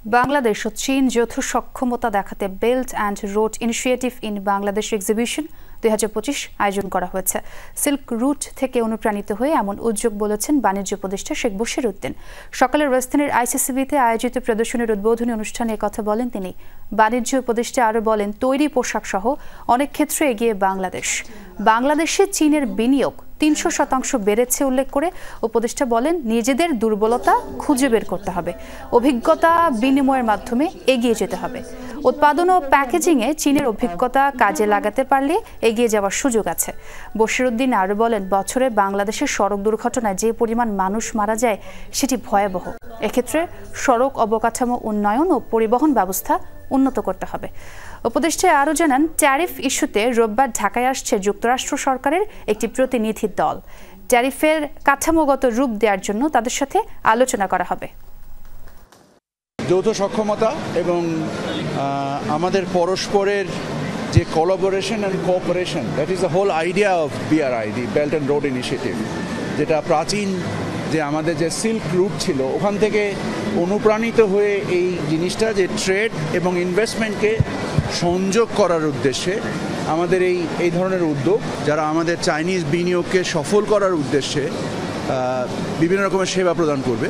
বাংলাদেশ ও চীন যৌথ সক্ষমতা দেখাতে belt and road initiative in Bangladesh exhibition 2025 আয়োজন করা হয়েছে। সিল্ক রুট থেকে অনুপ্রাণিত হয়ে এমন উদ্যোগ বলেছেন বাণিজ্য উপদেষ্টা শেখ বশির উদ্দিন। সকালে রাজধানীর আইসিসিবিতে আয়োজিত প্রদর্শনীর উদ্বোধনী অনুষ্ঠানে কথা বলেন তিনি। বাণিজ্য উপদেষ্টা আরও বলেন, তৈরি পোশাক সহ অনেক ক্ষেত্রে এগিয়ে বাংলাদেশ। বাংলাদেশে চীনের বিনিয়োগ 300% বেড়েছে উল্লেখ করে উপদেষ্টা বলেন, নিজেদের দুর্বলতা খুঁজে বের করতে হবে, অভিজ্ঞতা বিনিময়ের মাধ্যমে এগিয়ে যেতে হবে। উৎপাদন ও প্যাকেজিংয়ে চীনের অভিজ্ঞতা কাজে লাগাতে পারলে এগিয়ে যাওয়ার সুযোগ আছে। বশির উদ্দিন আরও বলেন, বছরে বাংলাদেশের সড়ক দুর্ঘটনায় যে পরিমাণ মানুষ মারা যায় সেটি ভয়াবহ। এক্ষেত্রে সড়ক অবকাঠামো উন্নয়ন ও পরিবহন ব্যবস্থা উন্নত করতে হবে। উপদেষ্টা আরও জানান, ট্যারিফ ইস্যুতে রোববার ঢাকায় আসছে যুক্তরাষ্ট্র সরকারের একটি প্রতিনিধি দল। ট্যারিফের কাঠামোগত রূপ দেওয়ার জন্য তাদের সাথে আলোচনা করা হবে। যৌথ সক্ষমতা এবং আমাদের পরস্পরের যে collaboration and cooperation, that is the whole idea of BRI, the belt and road initiative, যেটা প্রাচীন যে আমাদের যে সিল্ক রুট ছিল ওখান থেকে অনুপ্রাণিত হয়ে এই জিনিসটা যে ট্রেড এবং ইনভেস্টমেন্টকে সংযোগ করার উদ্দেশ্যে আমাদের এই ধরনের উদ্যোগ, যারা আমাদের চাইনিজ বিনিয়োগকে সফল করার উদ্দেশ্যে বিভিন্ন রকমের সেবা প্রদান করবে।